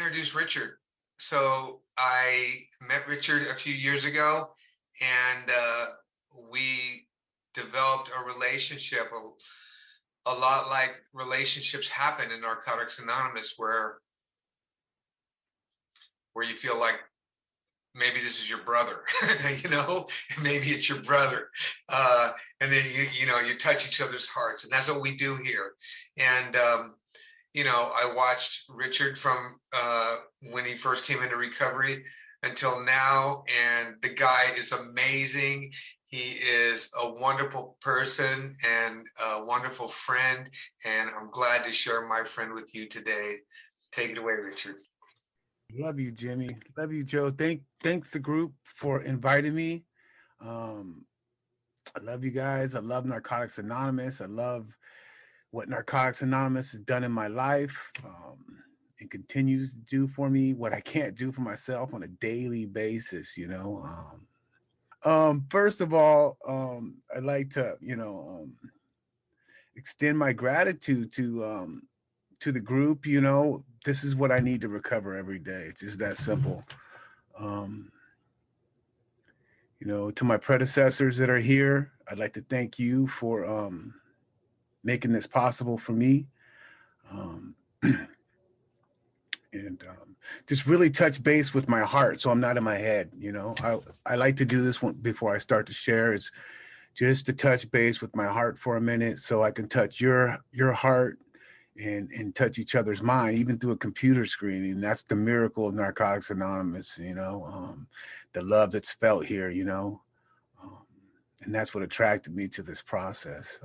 introduce Richard. So I met Richard a few years ago, and we developed a relationship a lot like relationships happen in Narcotics Anonymous, where you feel like maybe this is your brother, maybe it's your brother, and then you touch each other's hearts, and that's what we do here. And I watched Richard from when he first came into recovery until now, and the guy is amazing. He is a wonderful person and a wonderful friend, and I'm glad to share my friend with you today. Take it away, Richard. Love you, Jimmy. Love you, Joe. Thanks the group for inviting me. I love you guys. I love Narcotics Anonymous. I love what Narcotics Anonymous has done in my life. It continues to do for me what I can't do for myself on a daily basis, First of all, I'd like to, extend my gratitude to the group. This is what I need to recover every day. It's just that simple. Um, to my predecessors that are here, I'd like to thank you for making this possible for me. And just really touch base with my heart so I'm not in my head. I like to do this one before I start to share. It's just to touch base with my heart for a minute so I can touch your heart and touch each other's mind, even through a computer screen. And that's the miracle of Narcotics Anonymous, the love that's felt here, and that's what attracted me to this process.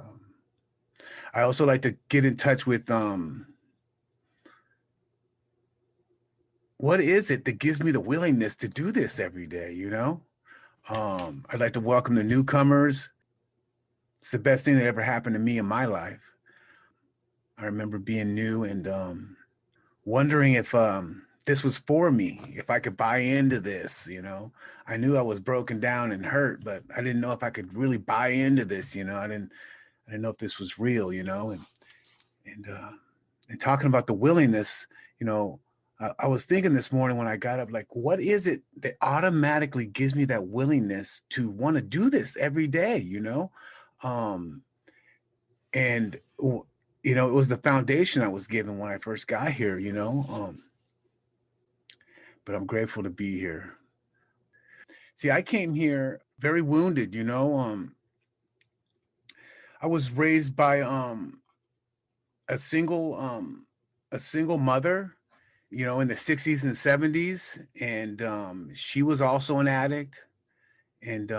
I also like to get in touch with what is it that gives me the willingness to do this every day, I'd like to welcome the newcomers. It's the best thing that ever happened to me in my life. I remember being new and wondering if this was for me, if I could buy into this, I knew I was broken down and hurt, but I didn't know if I could really buy into this, I didn't know if this was real, and talking about the willingness, I was thinking this morning when I got up, like, what is it that automatically gives me that willingness to want to do this every day, and it was the foundation I was given when I first got here, but I'm grateful to be here. See, I came here very wounded, I was raised by a single mother, in the 60s and 70s, and she was also an addict, and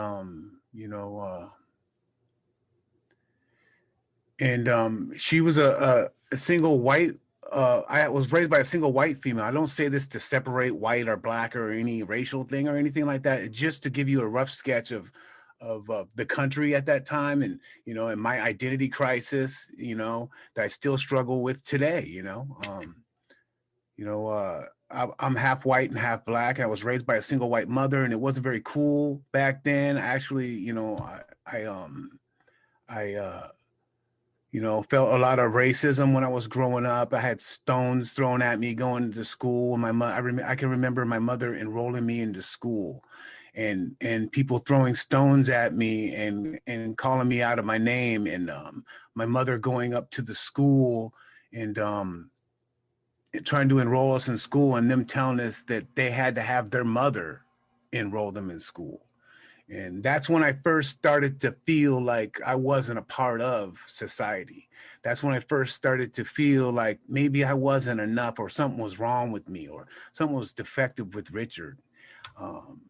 she was a single white. I was raised by a single white female. I don't say this to separate white or black or any racial thing or anything like that. It's just to give you a rough sketch of the country at that time, and and my identity crisis, that I still struggle with today. I'm half white and half black, and I was raised by a single white mother, and it wasn't very cool back then. Actually, I felt a lot of racism when I was growing up. I had stones thrown at me going to school. And I can remember my mother enrolling me into school, and people throwing stones at me and calling me out of my name, and my mother going up to the school and trying to enroll us in school, and them telling us that they had to have their mother enroll them in school. And that's when I first started to feel like I wasn't a part of society. That's when I first started to feel like maybe I wasn't enough, or something was wrong with me, or something was defective with Richard. Um,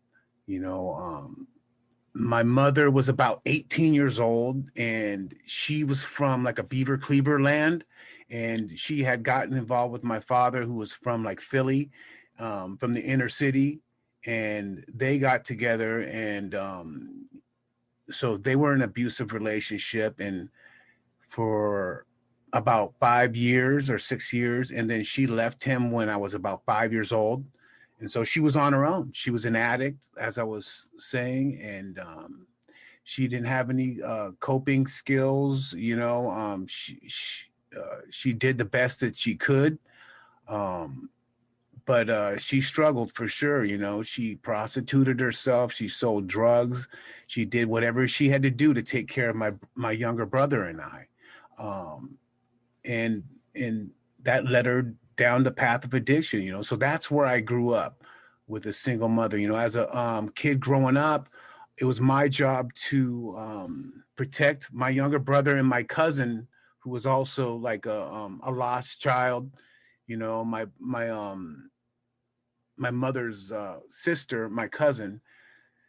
my mother was about 18 years old, and she was from like a beaver cleaver land. And she had gotten involved with my father, who was from like Philly, from the inner city. And they got together, and so they were in an abusive relationship, and for about 5 years or 6 years. And then she left him when I was about 5 years old. And so she was on her own. She was an addict, as I was saying, and she didn't have any coping skills. She did the best that she could, but she struggled for sure. You know, she prostituted herself, she sold drugs, she did whatever she had to do to take care of my younger brother and I. Um, and and that led her down the path of addiction, you know. So that's where I grew up, with a single mother. You know, as a kid growing up, it was my job to protect my younger brother and my cousin, who was also like a lost child. You know, my mother's sister, my cousin,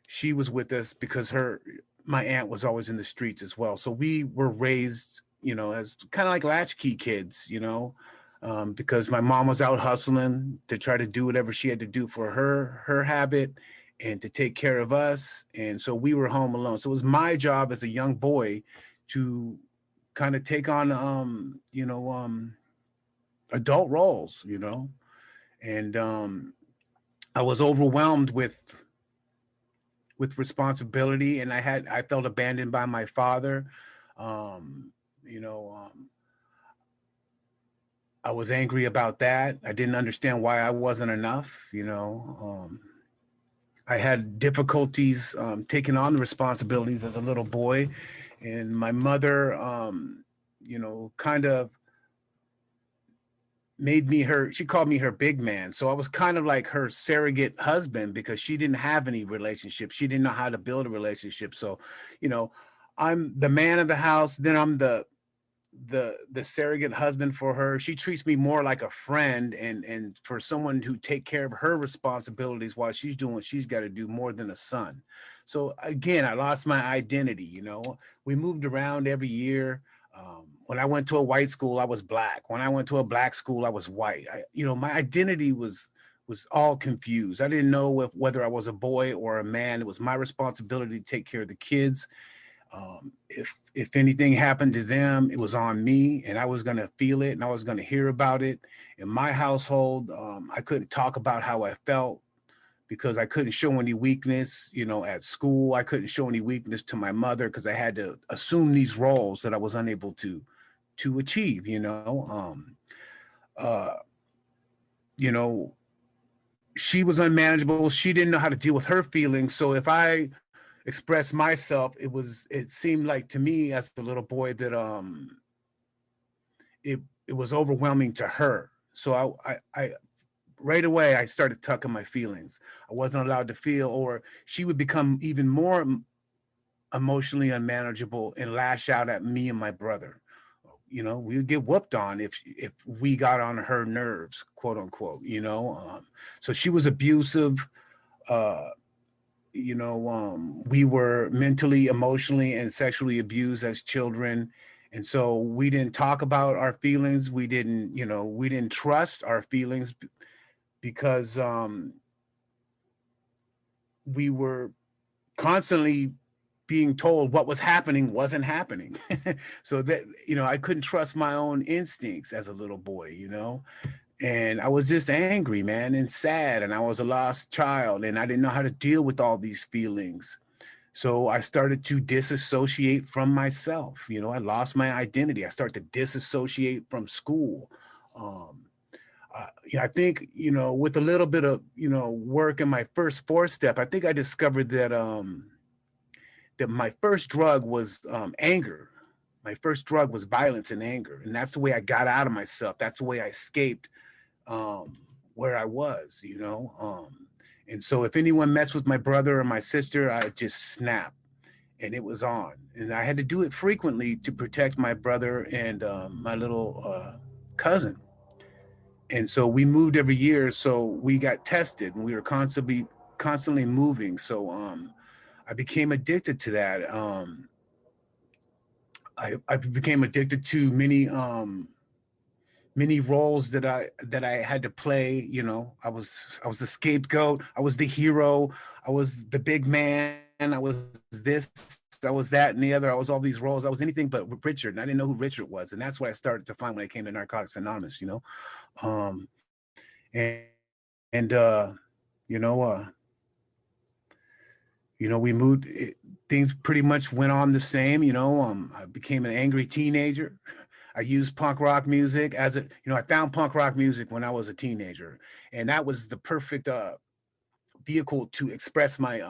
she was with us because her my aunt was always in the streets as well. So we were raised, you know, as kind of like latchkey kids, you know, because my mom was out hustling to try to do whatever she had to do for her habit and to take care of us. And so we were home alone. So it was my job as a young boy to kind of take on adult roles, you know. And I was overwhelmed with responsibility, and I felt abandoned by my father. Um, you know, I was angry about that. I didn't understand why I wasn't enough. You know, I had difficulties taking on the responsibilities as a little boy, and my mother, you know, kind of made me her she called me her big man. So I was kind of like her surrogate husband, because she didn't have any relationship, she didn't know how to build a relationship. So, you know, I'm the man of the house, then I'm the surrogate husband for her. She treats me more like a friend, and for someone to take care of her responsibilities while she's doing what she's got to do, more than a son. So again, I lost my identity. You know, we moved around every year. When I went to a white school, I was black. When I went to a black school, I was white. You know, my identity was all confused. I didn't know whether I was a boy or a man. It was my responsibility to take care of the kids. If anything happened to them, it was on me, and I was going to feel it, and I was going to hear about it. In my household, I couldn't talk about how I felt, because I couldn't show any weakness. You know, at school, I couldn't show any weakness to my mother, because I had to assume these roles that I was unable to achieve. Uh, you know, she was unmanageable. She didn't know how to deal with her feelings. So if I expressed myself, it seemed like to me as a little boy that it was overwhelming to her. So I right away I started tucking my feelings. I wasn't allowed to feel, or she would become even more emotionally unmanageable and lash out at me and my brother. You know, we would get whooped on if we got on her nerves, quote unquote. You know, so she was abusive. Uh, we were mentally, emotionally, and sexually abused as children. And so we didn't talk about our feelings. We didn't trust our feelings, because we were constantly being told what was happening wasn't happening. So that, I couldn't trust my own instincts as a little boy, and I was just angry, man, and sad. And I was a lost child, and I didn't know how to deal with all these feelings. So I started to disassociate from myself. I lost my identity. I started to disassociate from school. Um, I think, with a little bit of, work in my first four step, I think I discovered that my first drug was anger. My first drug was violence and anger. And that's the way I got out of myself. That's the way I escaped where I was. And so if anyone messed with my brother or my sister, I just snap, and it was on. And I had to do it frequently to protect my brother and my little cousin. And so we moved every year. So we got tested, and we were constantly moving. So I became addicted to that. I became addicted to many roles that I had to play. I was the scapegoat, I was the hero, I was the big man, I was this, I was that and the other. I was all these roles. I was anything but Richard, and I didn't know who Richard was. And that's what I started to find when I came to Narcotics Anonymous. Um and and you know uh we moved things pretty much went on the same. I became an angry teenager. I used punk rock music as a, I found punk rock music when I was a teenager, and that was the perfect vehicle to express my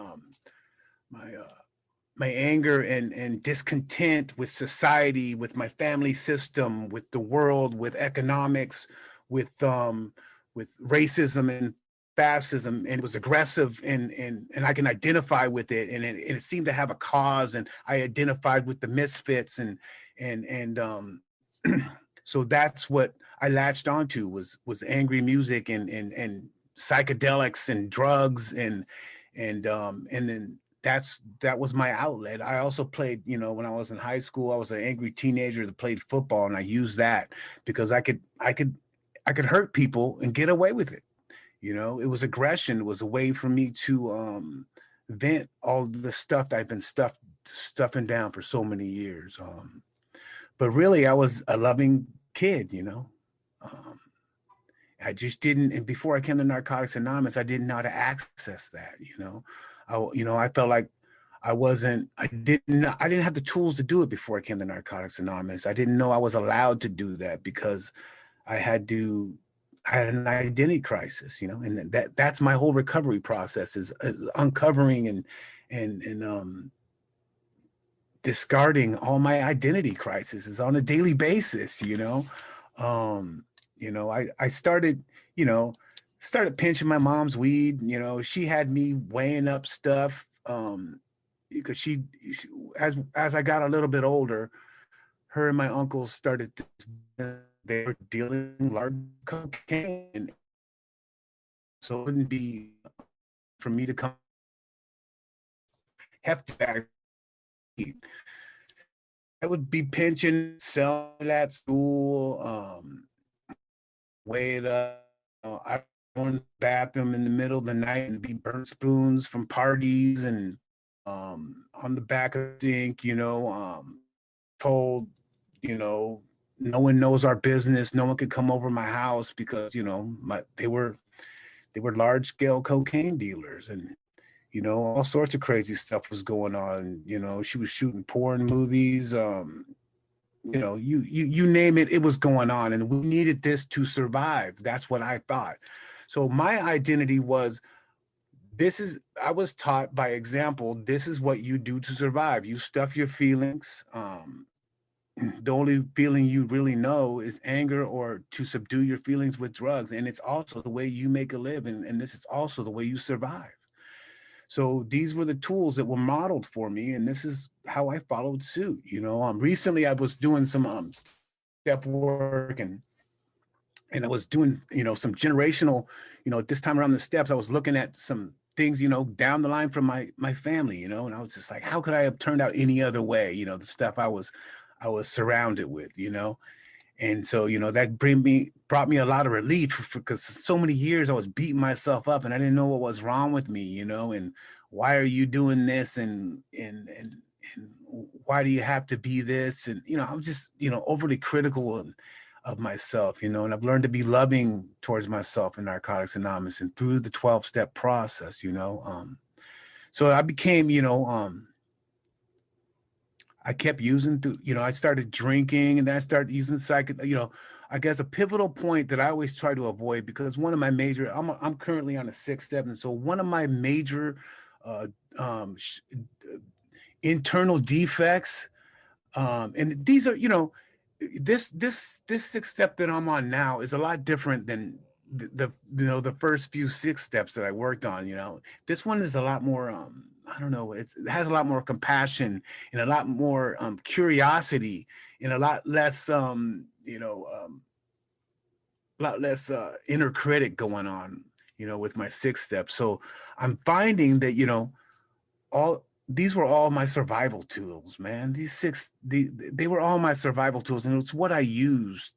my anger and discontent with society, with my family system, with the world, with economics, with racism and fascism, and it was aggressive, and I can identify with it, and it seemed to have a cause, and I identified with the misfits, and so that's what I latched onto was angry music and psychedelics and drugs and then that was my outlet. I also played, when I was in high school, I was an angry teenager that played football, and I used that because I could hurt people and get away with it. It was aggression. It was a way for me to vent all the stuff that I've been stuffing down for so many years. But really, I was a loving kid. Um, I just didn't, and before I came to Narcotics Anonymous, I didn't know how to access that. I felt like I didn't have the tools to do it before I came to Narcotics Anonymous. I didn't know I was allowed to do that because I had to, I had an identity crisis, and that's my whole recovery process is uncovering and discarding all my identity crises on a daily basis. Um, I started, you know, started pinching my mom's weed. She had me weighing up stuff because as I got a little bit older, her and my uncles started they were dealing large cocaine, so it wouldn't be for me to come hefty bag. I would be pinching, selling at school, weigh it up. I go in the bathroom in the middle of the night and be burnt spoons from parties and on the back of the sink, told, no one knows our business. No one could come over my house because, they were large scale cocaine dealers and all sorts of crazy stuff was going on. She was shooting porn movies. You name it, it was going on, and we needed this to survive. That's what I thought. So my identity was I was taught by example, this is what you do to survive. You stuff your feelings. The only feeling you really know is anger or to subdue your feelings with drugs. And it's also the way you make a living. And this is also the way you survive. So these were the tools that were modeled for me, and this is how I followed suit. Recently I was doing some step work and I was doing some generational. At this time around the steps, I was looking at some things down the line from my family. And I was just like, how could I have turned out any other way? The stuff I was surrounded with. And so, that brought me a lot of relief because so many years I was beating myself up and I didn't know what was wrong with me, and why are you doing this? And why do you have to be this? And, I'm just, overly critical of myself, and I've learned to be loving towards myself in Narcotics Anonymous and through the 12-step process. So I became, I kept using, I started drinking and then I started using I guess a pivotal point that I always try to avoid because one of my major, I'm currently on a 6th step. And so one of my major uh, um, sh- internal defects, and these are, this 6th step that I'm on now is a lot different than the first few 6 steps that I worked on. This one is a lot more, I don't know, it has a lot more compassion and a lot more curiosity and a lot less inner critic going on with my 6th step. So I'm finding that all these were all my survival tools, man. They were all my survival tools, and it's what I used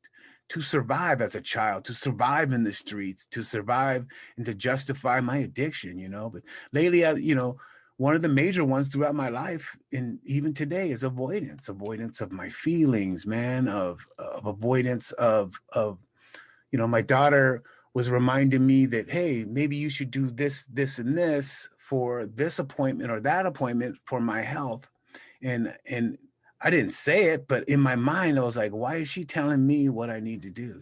to survive as a child, to survive in the streets, to survive and to justify my addiction. But lately, one of the major ones throughout my life and even today is avoidance of my feelings, man, of avoidance of my daughter was reminding me that, hey, maybe you should do this, and this for this appointment or that appointment for my health. And I didn't say it, but in my mind, I was like, why is she telling me what I need to do?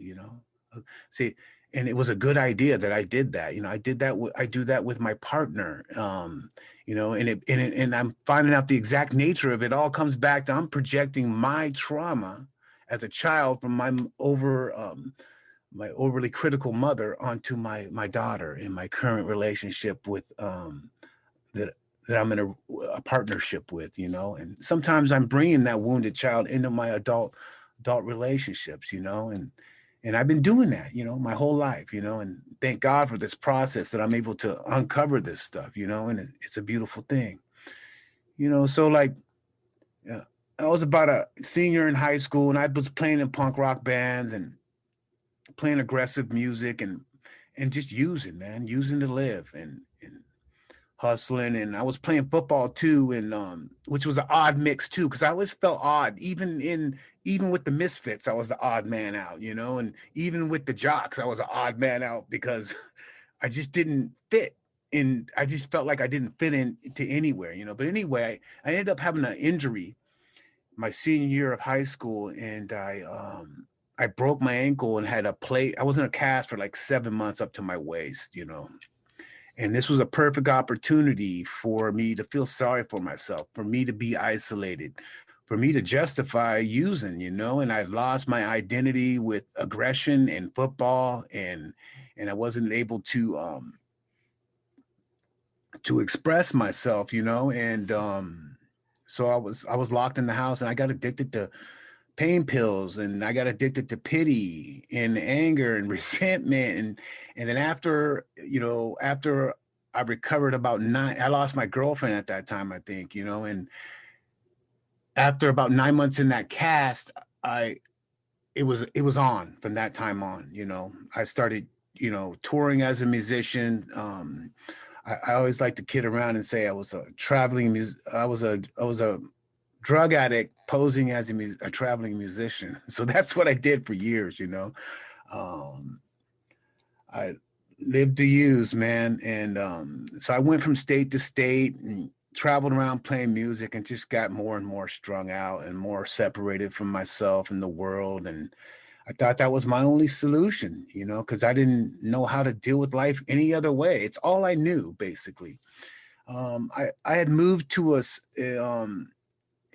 See, and it was a good idea that I did that. I did that. I do that with my partner. And I'm finding out the exact nature of it. All comes back to I'm projecting my trauma as a child from my overly critical mother onto my daughter in my current relationship with that I'm in a partnership with, and sometimes I'm bringing that wounded child into my adult relationships, and I've been doing that, my whole life, and thank God for this process that I'm able to uncover this stuff, and it's a beautiful thing, so like, yeah, I was about a senior in high school and I was playing in punk rock bands and playing aggressive music and just using to live and hustling. And I was playing football too, and which was an odd mix too, because I always felt odd, even with the misfits, I was the odd man out, and even with the jocks, I was an odd man out because I just didn't fit. And I just felt like I didn't fit into anywhere, But anyway, I ended up having an injury my senior year of high school, and I broke my ankle and had a plate. I was in a cast for like 7 months up to my waist, And this was a perfect opportunity for me to feel sorry for myself, for me to be isolated, for me to justify using, And I lost my identity with aggression and football, and I wasn't able to express myself, and so I was locked in the house, and I got addicted to pain pills, and I got addicted to pity and anger and resentment, and then after I recovered I lost my girlfriend at that time, I think, and after about 9 months in that cast, it was on from that time on, I started, touring as a musician. I always like to kid around and say I was a I was a drug addict posing as a traveling musician. So that's what I did for years, I lived to use, man. And so I went from state to state and traveled around playing music and just got more and more strung out and more separated from myself and the world. And I thought that was my only solution, because I didn't know how to deal with life any other way. It's all I knew, basically. I had moved to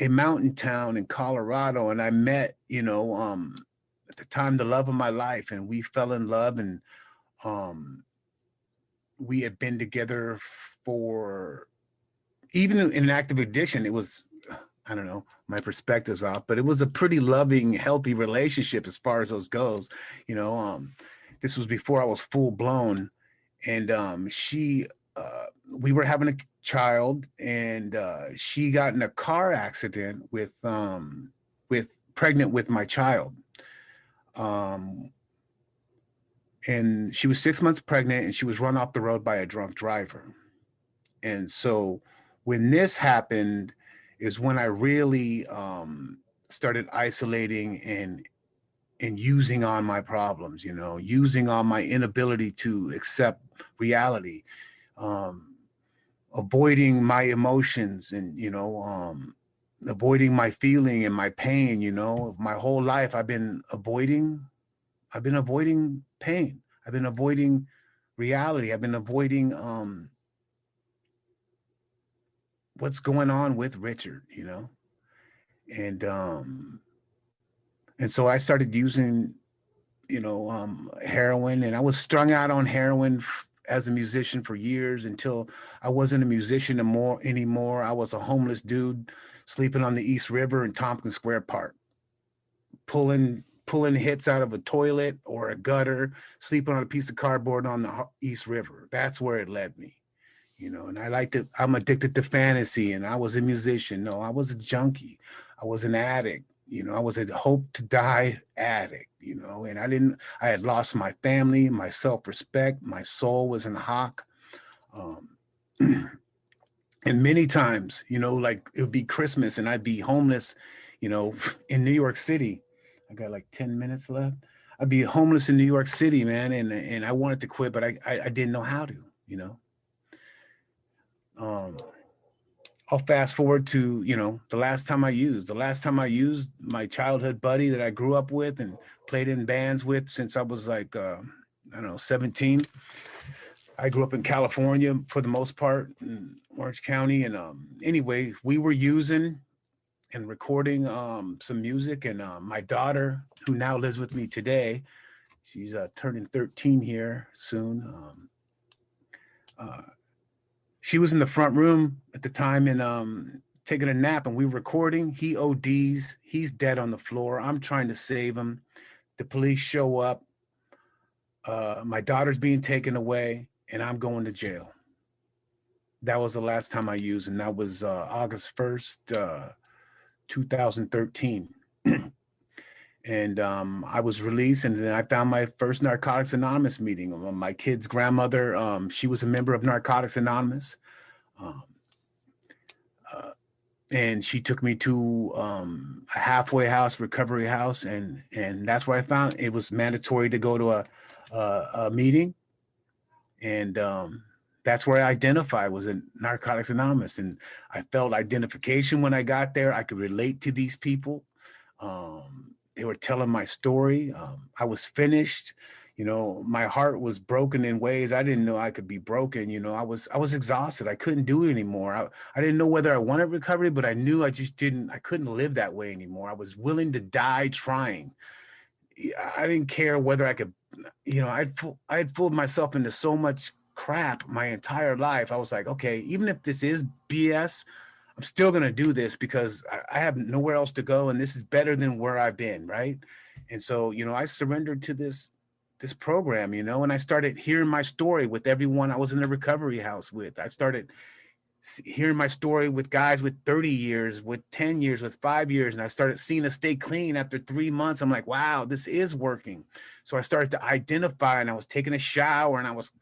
a mountain town in Colorado, and I met, at the time, the love of my life, and we fell in love, and um, we had been together for, even in an active addiction, it was, I don't know, my perspective's off, but it was a pretty loving, healthy relationship as far as those goes. This was before I was full blown, and we were having a child, and she got in a car accident with pregnant with my child. And she was 6 months pregnant, and she was run off the road by a drunk driver. And so when this happened is when I really started isolating and using on my problems, using on my inability to accept reality, avoiding my emotions, and avoiding my feeling and my pain. My whole life I've been avoiding pain. I've been avoiding reality. I've been avoiding what's going on with Richard, and and so I started using, heroin, and I was strung out on heroin as a musician for years until I wasn't a musician anymore. I was a homeless dude sleeping on the East River in Tompkins Square Park, pulling hits out of a toilet or a gutter, sleeping on a piece of cardboard on the East River. That's where it led me, and I'm addicted to fantasy, and I was a musician. No, I was a junkie. I was an addict. I was a hope to die addict, and I had lost my family, my self-respect, my soul was in a hock. And many times, like it would be Christmas and I'd be homeless, in New York City. I got like 10 minutes left. I'd be homeless in New York City, man. And I wanted to quit, but I didn't know how to, Um, I'll fast forward to, the last time I used. The last time I used, my childhood buddy that I grew up with and played in bands with since I was like, I don't know, 17. I grew up in California for the most part in Orange County. And anyway, we were using and recording some music. And my daughter, who now lives with me today, she's turning 13 here soon. Uh, she was in the front room at the time and taking a nap, and we were recording. He ODs. He's dead on the floor. I'm trying to save him. The police show up. My daughter's being taken away, and I'm going to jail. That was the last time I used, and that was August 1st, 2013. And I was released, and then I found my first Narcotics Anonymous meeting. My kid's grandmother, she was a member of Narcotics Anonymous. Um, and she took me to a halfway house, recovery house, and that's where I found it was mandatory to go to a meeting, and that's where I identified was in Narcotics Anonymous, and I felt identification when I got there. I could relate to these people. They were telling my story. I was finished. My heart was broken in ways I didn't know I could be broken. I was exhausted. I couldn't do it anymore. I didn't know whether I wanted recovery, but I knew I couldn't live that way anymore. I was willing to die trying. I didn't care whether I could, I had fooled myself into so much crap my entire life. I was like, okay, even if this is BS, I'm still going to do this because I have nowhere else to go. And this is better than where I've been. Right. And so, I surrendered to this program, and I started hearing my story with everyone I was in the recovery house with. I started hearing my story with guys with 30 years, with 10 years, with 5 years. And I started seeing us stay clean after 3 months. I'm like, wow, this is working. So I started to identify, and I was taking a shower, and I was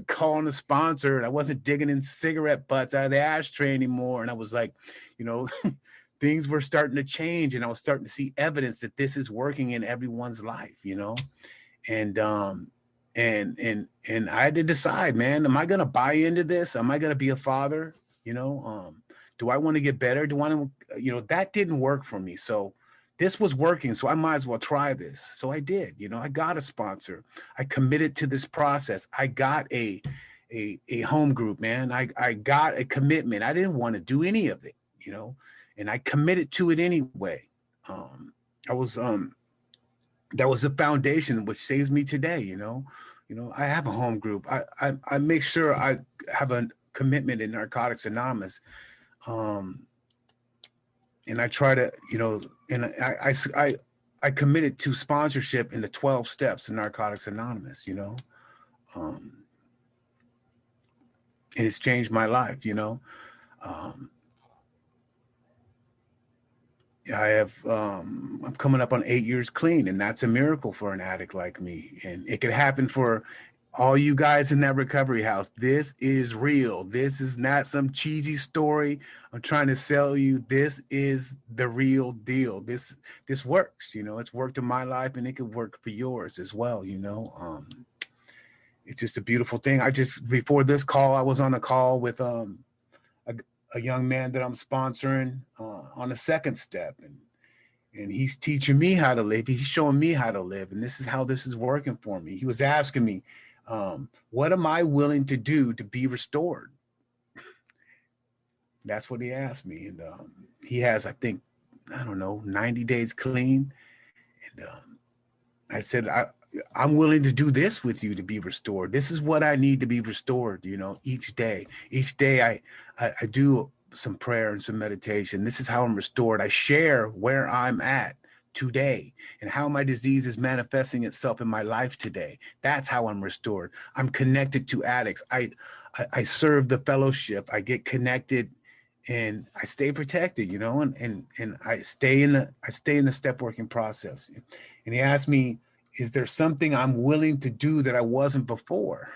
calling the sponsor, and I wasn't digging in cigarette butts out of the ashtray anymore. And I was like, things were starting to change, and I was starting to see evidence that this is working in everyone's life, and I had to decide, man, am I going to buy into this? Am I going to be a father? Do I want to get better? Do I want to, that didn't work for me. So this was working. So I might as well try this. So I did, I got a sponsor. I committed to this process. I got a home group, man. I got a commitment. I didn't want to do any of it, and I committed to it anyway. That was the foundation which saves me today. I have a home group. I make sure I have a commitment in Narcotics Anonymous. And I try to, and I committed to sponsorship in the 12 steps in Narcotics Anonymous, and it's changed my life, I'm coming up on 8 years clean, and that's a miracle for an addict like me. And it could happen for all you guys in that recovery house. This is real. This is not some cheesy story I'm trying to sell you. This is the real deal. This works, it's worked in my life, and it could work for yours as well. It's just a beautiful thing. Before this call, I was on a call with, a young man that I'm sponsoring on the second step, and he's teaching me how to live. He's showing me how to live, and this is how this is working for me. He was asking me, what am I willing to do to be restored? That's what he asked me, and he has, I think, I don't know, 90 days clean, and I said, I'm willing to do this with you to be restored. This is what I need to be restored, each day. Each day I do some prayer and some meditation. This is how I'm restored. I share where I'm at today and how my disease is manifesting itself in my life today. That's how I'm restored. I'm connected to addicts. I serve the fellowship. I get connected, and I stay protected, and I stay in the step working process. And he asked me, is there something I'm willing to do that I wasn't before?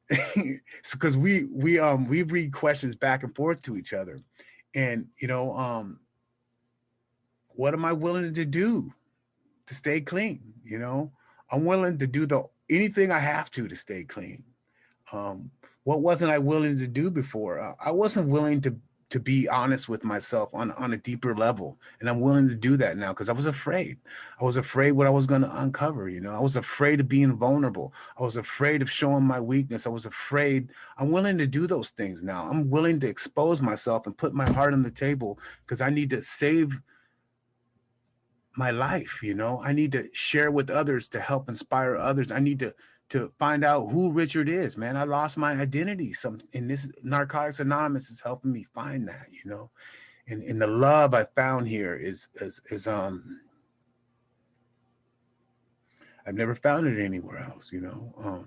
Because we read questions back and forth to each other, and what am I willing to do to stay clean? I'm willing to do anything I have to stay clean. What wasn't I willing to do before? I wasn't willing to be honest with myself on a deeper level. And I'm willing to do that now because I was afraid. I was afraid what I was going to uncover. You know, I was afraid of being vulnerable. I was afraid of showing my weakness. I was afraid. I'm willing to do those things now. I'm willing to expose myself and put my heart on the table because I need to save my life. You know, I need to share with others to help inspire others. I need to find out who Richard is, man. I lost my identity. And this Narcotics Anonymous is helping me find that, you know. And the love I found here is I've never found it anywhere else, you know.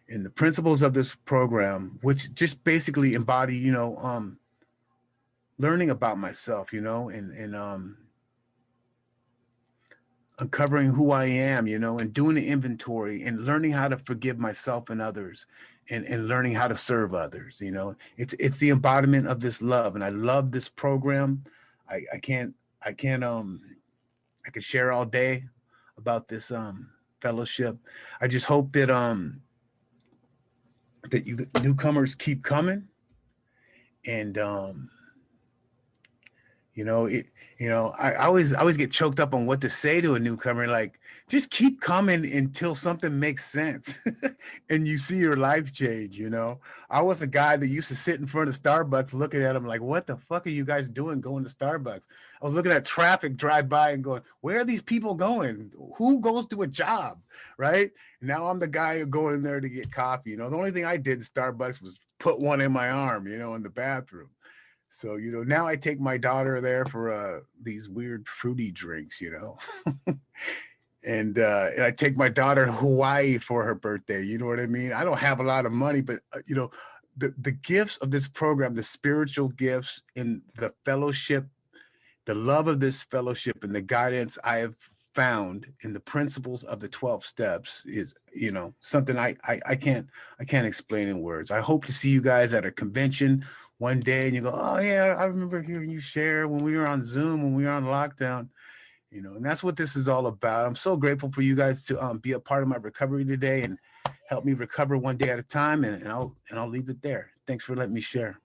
And the principles of this program, which just basically embody, you know, learning about myself, you know, and uncovering who I am, you know, and doing the inventory and learning how to forgive myself and others and learning how to serve others, you know. It's the embodiment of this love. And I love this program. I could share all day about this fellowship. I just hope that that you newcomers keep coming. And you know, I always get choked up on what to say to a newcomer. Like, just keep coming until something makes sense and you see your life change, you know. I was a guy that used to sit in front of Starbucks looking at them like, what the fuck are you guys doing going to Starbucks? I was looking at traffic drive by and going, where are these people going? Who goes to a job, right? Now I'm the guy going in there to get coffee. You know, the only thing I did in Starbucks was put one in my arm, you know, in the bathroom. So, you know, now I take my daughter there for these weird fruity drinks, you know. And I take my daughter to Hawaii for her birthday. You know what I mean? I don't have a lot of money, but, you know, the gifts of this program, the spiritual gifts and the fellowship, the love of this fellowship and the guidance I have found in the principles of the 12 steps is, you know, something I can't explain in words. I hope to see you guys at a convention one day and you go, oh yeah, I remember hearing you share when we were on Zoom, when we were on lockdown, you know. And that's what this is all about. I'm so grateful for you guys to be a part of my recovery today and help me recover one day at a time. And I'll leave it there. Thanks for letting me share.